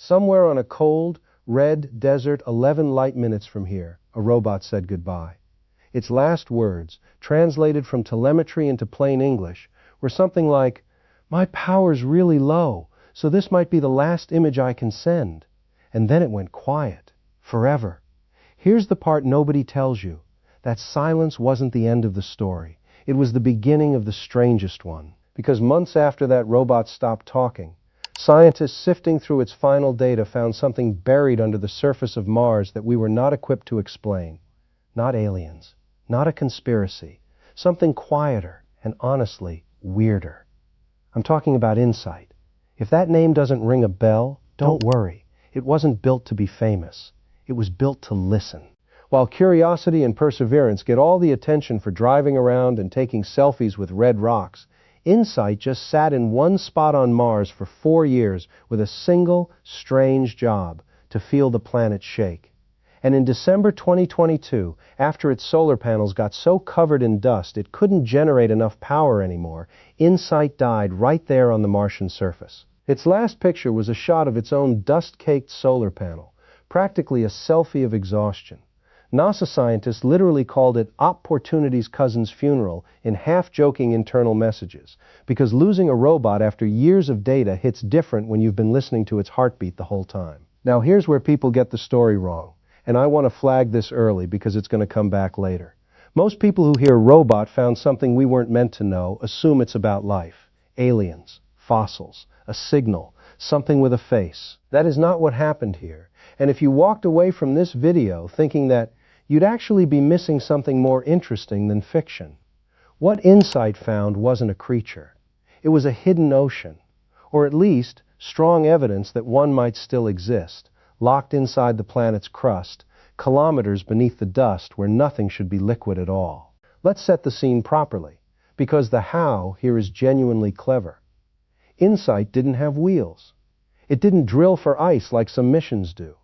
Somewhere on a cold, red desert 11 light minutes from here, a robot said goodbye. Its last words, translated from telemetry into plain English, were something like, "My power's really low, so this might be the last image I can send." And then it went quiet. Forever. Here's the part nobody tells you. That silence wasn't the end of the story. It was the beginning of the strangest one. Because months after that robot stopped talking, scientists sifting through its final data found something buried under the surface of Mars that we were not equipped to explain. Not aliens. Not a conspiracy. Something quieter and, honestly, weirder. I'm talking about InSight. If that name doesn't ring a bell, don't worry. It wasn't built to be famous. It was built to listen. While curiosity and perseverance get all the attention for driving around and taking selfies with red rocks, InSight just sat in one spot on Mars for 4 years with a single, strange job: to feel the planet shake. And in December 2022, after its solar panels got so covered in dust it couldn't generate enough power anymore, InSight died right there on the Martian surface. Its last picture was a shot of its own dust-caked solar panel, practically a selfie of exhaustion. NASA scientists literally called it Opportunity's cousin's funeral in half-joking internal messages, because losing a robot after years of data hits different when you've been listening to its heartbeat the whole time. Now here's where people get the story wrong, and I want to flag this early because it's going to come back later. Most people who hear robot found something we weren't meant to know assume it's about life. Aliens, fossils, a signal, something with a face. That is not what happened here. And if you walked away from this video thinking that, you'd actually be missing something more interesting than fiction. What InSight found wasn't a creature. It was a hidden ocean, or at least strong evidence that one might still exist, locked inside the planet's crust, kilometers beneath the dust where nothing should be liquid at all. Let's set the scene properly, because the how here is genuinely clever. InSight didn't have wheels. It didn't drill for ice like some missions do.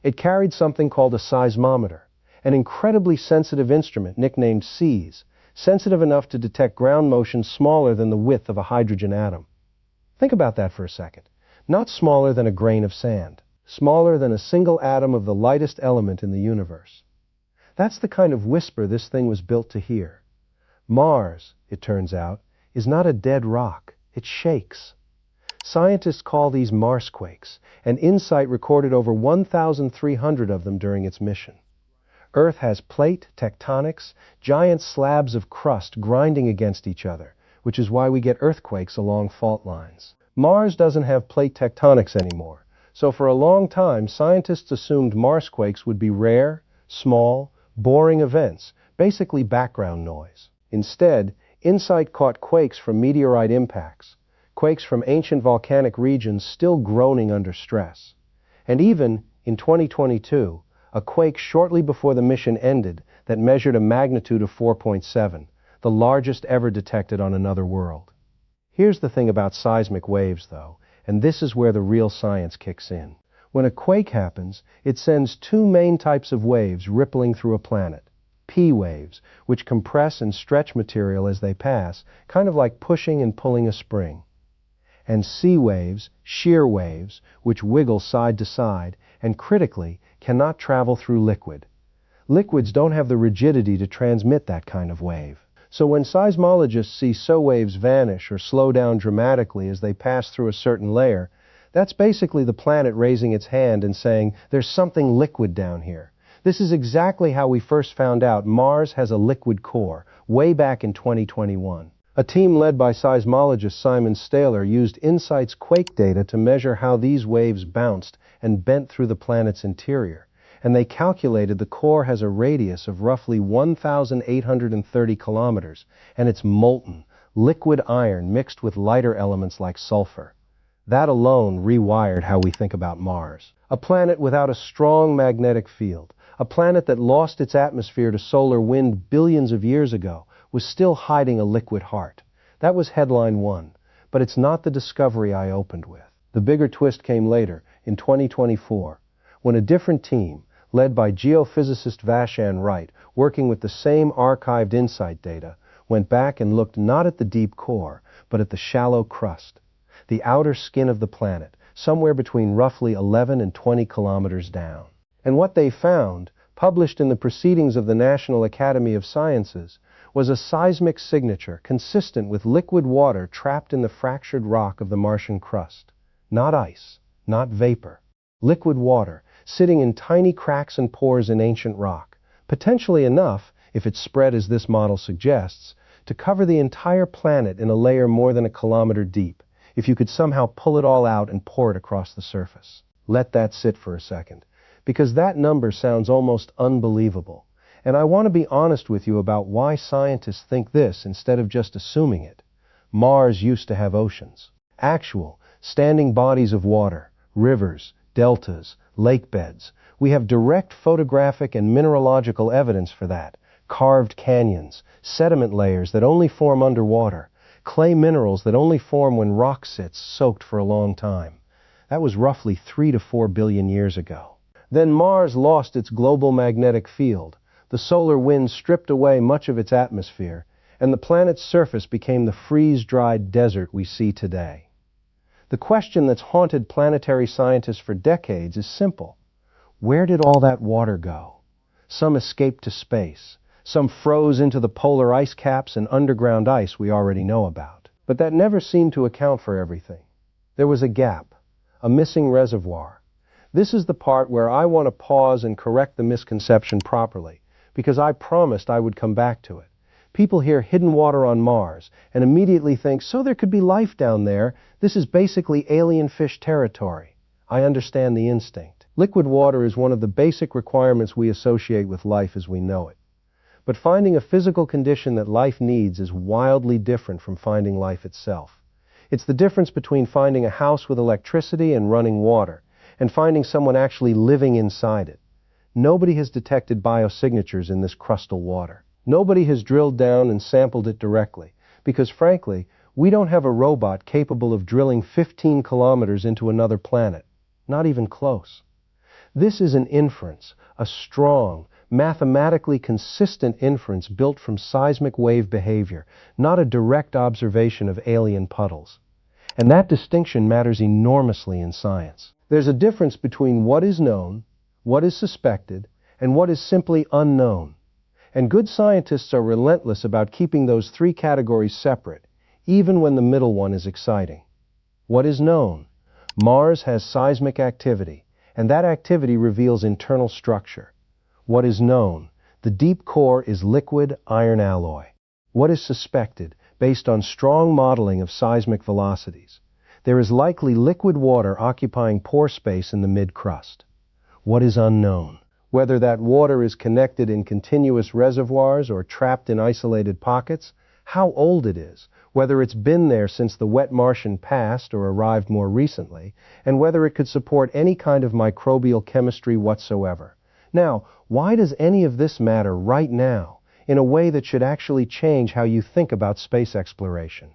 It carried something called a seismometer, an incredibly sensitive instrument nicknamed SEAS, sensitive enough to detect ground motion smaller than the width of a hydrogen atom. Think about that for a second. Not smaller than a grain of sand, smaller than a single atom of the lightest element in the universe. That's the kind of whisper this thing was built to hear. Mars, it turns out, is not a dead rock. It shakes. Scientists call these marsquakes, and InSight recorded over 1,300 of them during its mission. Earth has plate tectonics, giant slabs of crust grinding against each other, which is why we get earthquakes along fault lines. Mars doesn't have plate tectonics anymore, so for a long time scientists assumed marsquakes would be rare, small, boring events, basically background noise. Instead, InSight caught quakes from meteorite impacts, quakes from ancient volcanic regions still groaning under stress. And even, in 2022, a quake shortly before the mission ended that measured a magnitude of 4.7, the largest ever detected on another world. Here's the thing about seismic waves, though, and this is where the real science kicks in. When a quake happens, it sends two main types of waves rippling through a planet. P waves, which compress and stretch material as they pass, kind of like pushing and pulling a spring. And C waves, shear waves, which wiggle side to side, and critically, cannot travel through liquid. Liquids don't have the rigidity to transmit that kind of wave. So when seismologists see SO waves vanish or slow down dramatically as they pass through a certain layer, that's basically the planet raising its hand and saying, there's something liquid down here. This is exactly how we first found out Mars has a liquid core, way back in 2021. A team led by seismologist Simon Staler used InSight's quake data to measure how these waves bounced and bent through the planet's interior, and they calculated the core has a radius of roughly 1,830 kilometers, and it's molten, liquid iron mixed with lighter elements like sulfur. That alone rewired how we think about Mars. A planet without a strong magnetic field, a planet that lost its atmosphere to solar wind billions of years ago, was still hiding a liquid heart. That was headline one, but it's not the discovery I opened with. The bigger twist came later, in 2024, when a different team, led by geophysicist Vashan Wright, working with the same archived InSight data, went back and looked not at the deep core, but at the shallow crust, the outer skin of the planet, somewhere between roughly 11 and 20 kilometers down. And what they found, published in the Proceedings of the National Academy of Sciences, was a seismic signature consistent with liquid water trapped in the fractured rock of the Martian crust. Not ice, not vapor. Liquid water, sitting in tiny cracks and pores in ancient rock, potentially enough, if it's spread as this model suggests, to cover the entire planet in a layer more than a kilometer deep, if you could somehow pull it all out and pour it across the surface. Let that sit for a second, because that number sounds almost unbelievable, and I want to be honest with you about why scientists think this instead of just assuming it. Mars used to have oceans. Actual, standing bodies of water, rivers, deltas, lake beds. We have direct photographic and mineralogical evidence for that. Carved canyons, sediment layers that only form underwater, clay minerals that only form when rock sits soaked for a long time. That was roughly 3 to 4 billion years ago. Then Mars lost its global magnetic field. The solar wind stripped away much of its atmosphere, and the planet's surface became the freeze-dried desert we see today. The question that's haunted planetary scientists for decades is simple. Where did all that water go? Some escaped to space. Some froze into the polar ice caps and underground ice we already know about. But that never seemed to account for everything. There was a gap, a missing reservoir. This is the part where I want to pause and correct the misconception properly, because I promised I would come back to it. People hear hidden water on Mars and immediately think, so there could be life down there. This is basically alien fish territory. I understand the instinct. Liquid water is one of the basic requirements we associate with life as we know it. But finding a physical condition that life needs is wildly different from finding life itself. It's the difference between finding a house with electricity and running water, and finding someone actually living inside it. Nobody has detected biosignatures in this crustal water. Nobody has drilled down and sampled it directly, because frankly, we don't have a robot capable of drilling 15 kilometers into another planet. Not even close. This is an inference, a strong, mathematically consistent inference built from seismic wave behavior, not a direct observation of alien puddles. And that distinction matters enormously in science. There's a difference between what is known, what is suspected, and what is simply unknown. And good scientists are relentless about keeping those three categories separate, even when the middle one is exciting. What is known? Mars has seismic activity, and that activity reveals internal structure. What is known? The deep core is liquid iron alloy. What is suspected? Based on strong modeling of seismic velocities, there is likely liquid water occupying pore space in the mid-crust. What is unknown? Whether that water is connected in continuous reservoirs or trapped in isolated pockets, how old it is, whether it's been there since the wet Martian passed or arrived more recently, and whether it could support any kind of microbial chemistry whatsoever. Now, why does any of this matter right now, in a way that should actually change how you think about space exploration?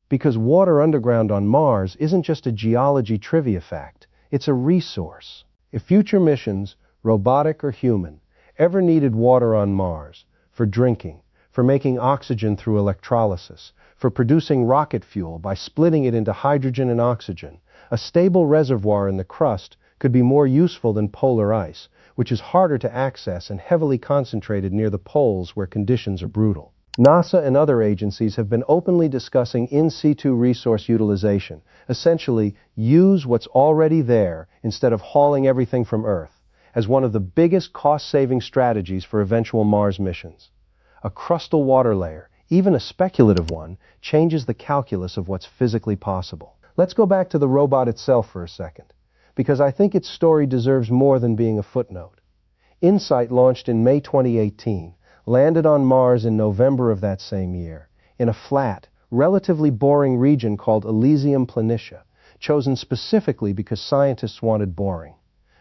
Because water underground on Mars isn't just a geology trivia fact, it's a resource. If future missions, robotic or human, ever needed water on Mars, for drinking, for making oxygen through electrolysis, for producing rocket fuel by splitting it into hydrogen and oxygen, a stable reservoir in the crust could be more useful than polar ice, which is harder to access and heavily concentrated near the poles where conditions are brutal. NASA and other agencies have been openly discussing in situ resource utilization, essentially use what's already there instead of hauling everything from Earth, as one of the biggest cost-saving strategies for eventual Mars missions. A crustal water layer, even a speculative one, changes the calculus of what's physically possible. Let's go back to the robot itself for a second, because I think its story deserves more than being a footnote. InSight launched in May 2018, landed on Mars in November of that same year, in a flat, relatively boring region called Elysium Planitia, chosen specifically because scientists wanted boring.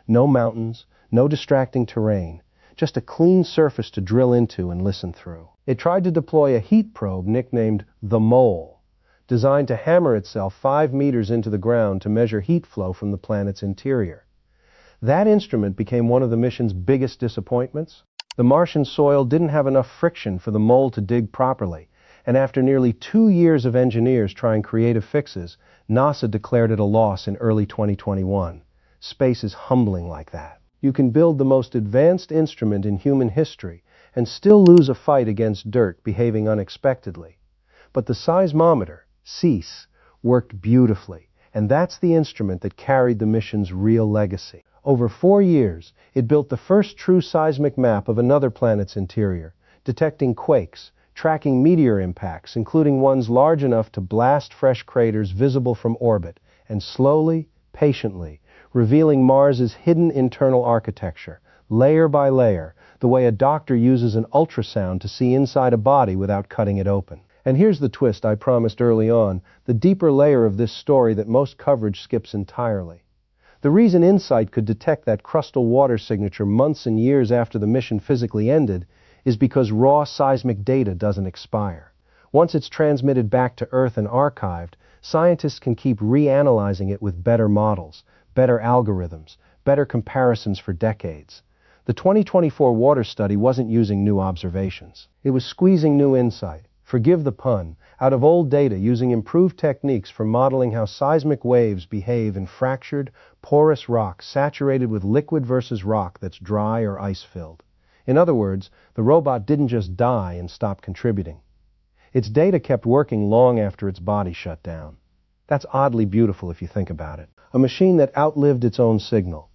No mountains, no distracting terrain, just a clean surface to drill into and listen through. It tried to deploy a heat probe nicknamed the Mole, designed to hammer itself 5 meters into the ground to measure heat flow from the planet's interior. That instrument became one of the mission's biggest disappointments. The Martian soil didn't have enough friction for the mole to dig properly, And after nearly 2 years of engineers trying creative fixes, NASA declared it a loss in early 2021. Space is humbling like that. You can build the most advanced instrument in human history and still lose a fight against dirt behaving unexpectedly. But the seismometer, SEIS, worked beautifully, and that's the instrument that carried the mission's real legacy. Over 4 years, it built the first true seismic map of another planet's interior, detecting quakes, tracking meteor impacts, including ones large enough to blast fresh craters visible from orbit, and slowly, patiently, revealing Mars's hidden internal architecture, layer by layer, the way a doctor uses an ultrasound to see inside a body without cutting it open. And here's the twist I promised early on, the deeper layer of this story that most coverage skips entirely. The reason InSight could detect that crustal water signature months and years after the mission physically ended is because raw seismic data doesn't expire. Once it's transmitted back to Earth and archived, scientists can keep reanalyzing it with better models, better algorithms, better comparisons for decades. The 2024 water study wasn't using new observations. It was squeezing new insight, forgive the pun, out of old data using improved techniques for modeling how seismic waves behave in fractured, porous rock saturated with liquid versus rock that's dry or ice-filled. In other words, the robot didn't just die and stop contributing. Its data kept working long after its body shut down. That's oddly beautiful if you think about it. A machine that outlived its own signal.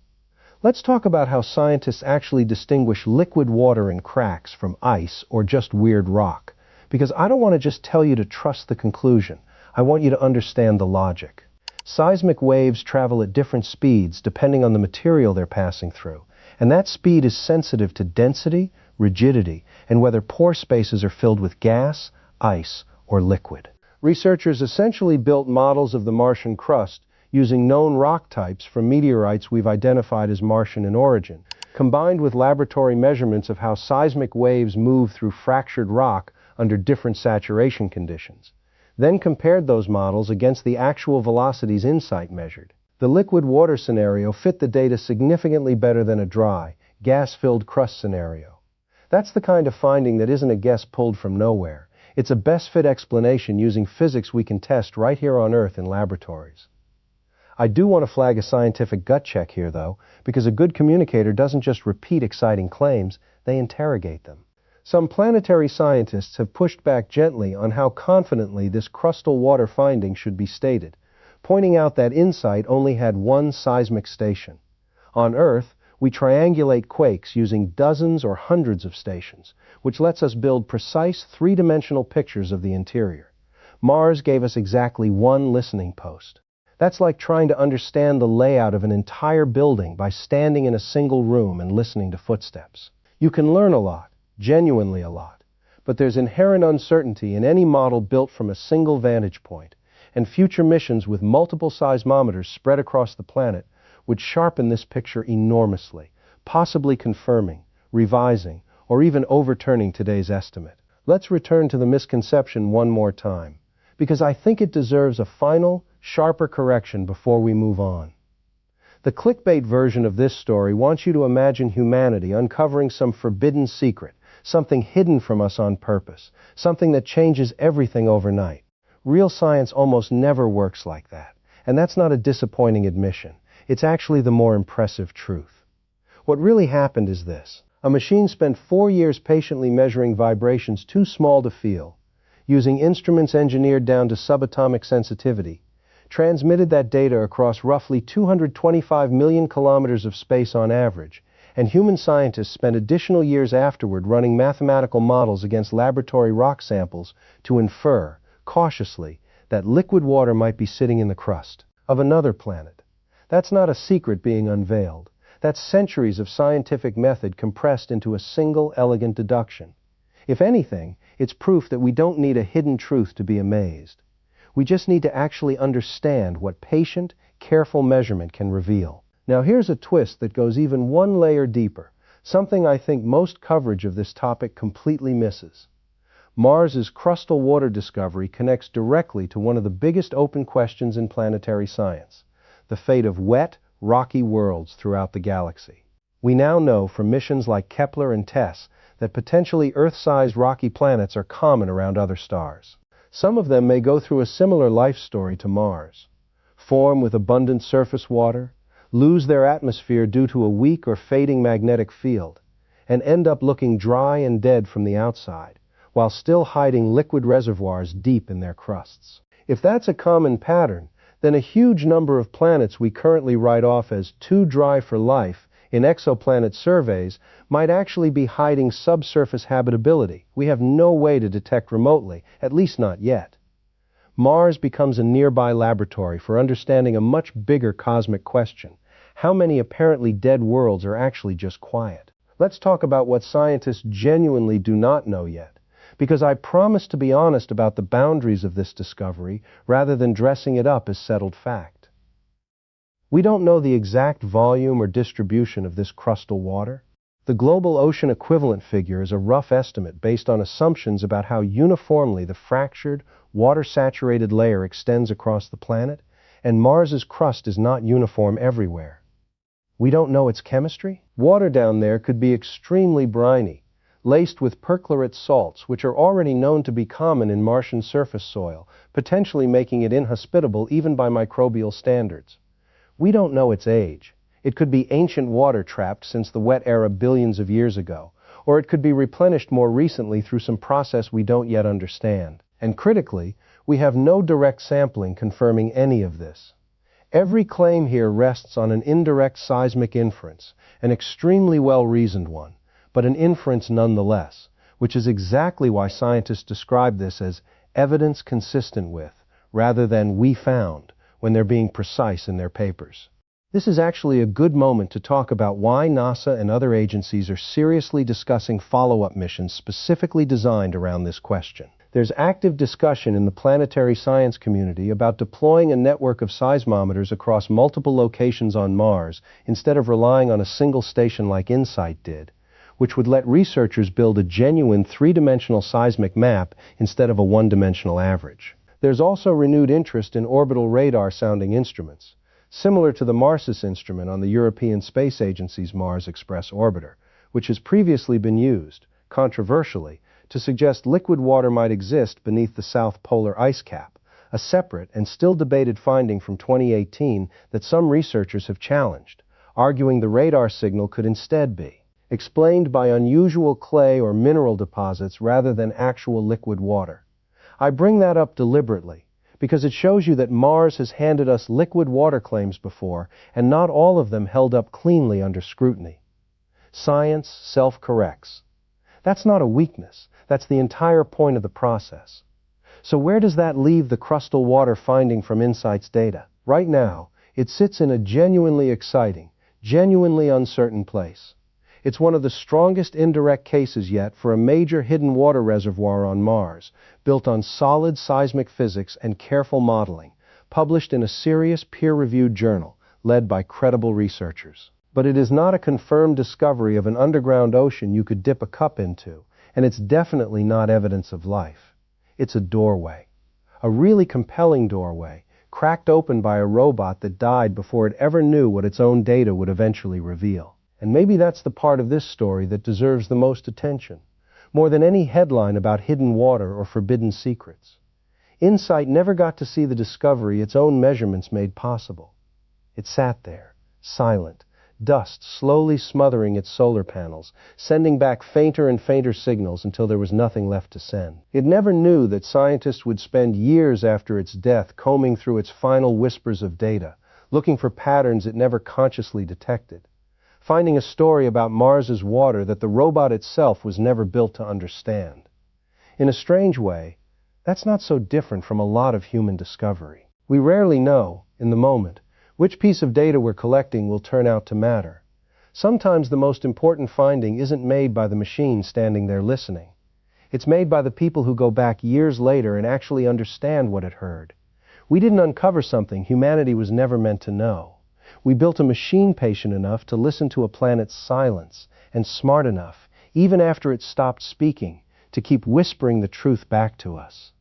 Let's talk about how scientists actually distinguish liquid water in cracks from ice or just weird rock. Because I don't want to just tell you to trust the conclusion. I want you to understand the logic. Seismic waves travel at different speeds depending on the material they're passing through. And that speed is sensitive to density, rigidity, and whether pore spaces are filled with gas, ice, or liquid. Researchers essentially built models of the Martian crust using known rock types from meteorites we've identified as Martian in origin, combined with laboratory measurements of how seismic waves move through fractured rock under different saturation conditions. Then compared those models against the actual velocities InSight measured. The liquid water scenario fit the data significantly better than a dry, gas-filled crust scenario. That's the kind of finding that isn't a guess pulled from nowhere. It's a best-fit explanation using physics we can test right here on Earth in laboratories. I do want to flag a scientific gut check here, though, because a good communicator doesn't just repeat exciting claims, they interrogate them. Some planetary scientists have pushed back gently on how confidently this crustal water finding should be stated, pointing out that InSight only had one seismic station. On Earth, we triangulate quakes using dozens or hundreds of stations, which lets us build precise three-dimensional pictures of the interior. Mars gave us exactly one listening post. That's like trying to understand the layout of an entire building by standing in a single room and listening to footsteps. You can learn a lot, genuinely a lot, but there's inherent uncertainty in any model built from a single vantage point, and future missions with multiple seismometers spread across the planet would sharpen this picture enormously, possibly confirming, revising, or even overturning today's estimate. Let's return to the misconception one more time, because I think it deserves a final, sharper correction before we move on. The clickbait version of this story wants you to imagine humanity uncovering some forbidden secret, something hidden from us on purpose, something that changes everything overnight. Real science almost never works like that, and that's not a disappointing admission. It's actually the more impressive truth. What really happened is this. A machine spent 4 years patiently measuring vibrations too small to feel, using instruments engineered down to subatomic sensitivity, transmitted that data across roughly 225 million kilometers of space on average, and human scientists spent additional years afterward running mathematical models against laboratory rock samples to infer, cautiously, that liquid water might be sitting in the crust of another planet. That's not a secret being unveiled. That's centuries of scientific method compressed into a single elegant deduction. If anything, it's proof that we don't need a hidden truth to be amazed. We just need to actually understand what patient, careful measurement can reveal. Now here's a twist that goes even one layer deeper, something I think most coverage of this topic completely misses. Mars's crustal water discovery connects directly to one of the biggest open questions in planetary science, the fate of wet, rocky worlds throughout the galaxy. We now know from missions like Kepler and TESS that potentially Earth-sized rocky planets are common around other stars. Some of them may go through a similar life story to Mars: form with abundant surface water, lose their atmosphere due to a weak or fading magnetic field, and end up looking dry and dead from the outside, while still hiding liquid reservoirs deep in their crusts. If that's a common pattern, then a huge number of planets we currently write off as too dry for life in exoplanet surveys might actually be hiding subsurface habitability we have no way to detect remotely, at least not yet. Mars becomes a nearby laboratory for understanding a much bigger cosmic question: how many apparently dead worlds are actually just quiet? Let's talk about what scientists genuinely do not know yet, because I promise to be honest about the boundaries of this discovery rather than dressing it up as settled fact. We don't know the exact volume or distribution of this crustal water. The global ocean equivalent figure is a rough estimate based on assumptions about how uniformly the fractured, water-saturated layer extends across the planet, and Mars's crust is not uniform everywhere. We don't know its chemistry. Water down there could be extremely briny, laced with perchlorate salts, which are already known to be common in Martian surface soil, potentially making it inhospitable even by microbial standards. We don't know its age. It could be ancient water trapped since the wet era billions of years ago, or it could be replenished more recently through some process we don't yet understand. And critically, we have no direct sampling confirming any of this. Every claim here rests on an indirect seismic inference, an extremely well-reasoned one, but an inference nonetheless, which is exactly why scientists describe this as evidence consistent with, rather than we found, when they're being precise in their papers. This is actually a good moment to talk about why NASA and other agencies are seriously discussing follow-up missions specifically designed around this question. There's active discussion in the planetary science community about deploying a network of seismometers across multiple locations on Mars instead of relying on a single station like InSight did, which would let researchers build a genuine three-dimensional seismic map instead of a one-dimensional average. There's also renewed interest in orbital radar-sounding instruments, similar to the MARSIS instrument on the European Space Agency's Mars Express orbiter, which has previously been used, controversially, to suggest liquid water might exist beneath the South Polar ice cap, a separate and still debated finding from 2018 that some researchers have challenged, arguing the radar signal could instead be explained by unusual clay or mineral deposits rather than actual liquid water. I bring that up deliberately, because it shows you that Mars has handed us liquid water claims before, and not all of them held up cleanly under scrutiny. Science self-corrects. That's not a weakness. That's the entire point of the process. So where does that leave the crustal water finding from InSight's data? Right now, it sits in a genuinely exciting, genuinely uncertain place. It's one of the strongest indirect cases yet for a major hidden water reservoir on Mars, built on solid seismic physics and careful modeling, published in a serious peer-reviewed journal, led by credible researchers. But it is not a confirmed discovery of an underground ocean you could dip a cup into, and it's definitely not evidence of life. It's a doorway. A really compelling doorway, cracked open by a robot that died before it ever knew what its own data would eventually reveal. And maybe that's the part of this story that deserves the most attention, more than any headline about hidden water or forbidden secrets. InSight never got to see the discovery its own measurements made possible. It sat there, silent, dust slowly smothering its solar panels, sending back fainter and fainter signals until there was nothing left to send. It never knew that scientists would spend years after its death combing through its final whispers of data, looking for patterns it never consciously detected, finding a story about Mars's water that the robot itself was never built to understand. In a strange way, that's not so different from a lot of human discovery. We rarely know, in the moment, which piece of data we're collecting will turn out to matter. Sometimes the most important finding isn't made by the machine standing there listening. It's made by the people who go back years later and actually understand what it heard. We didn't uncover something humanity was never meant to know. We built a machine patient enough to listen to a planet's silence, and smart enough, even after it stopped speaking, to keep whispering the truth back to us.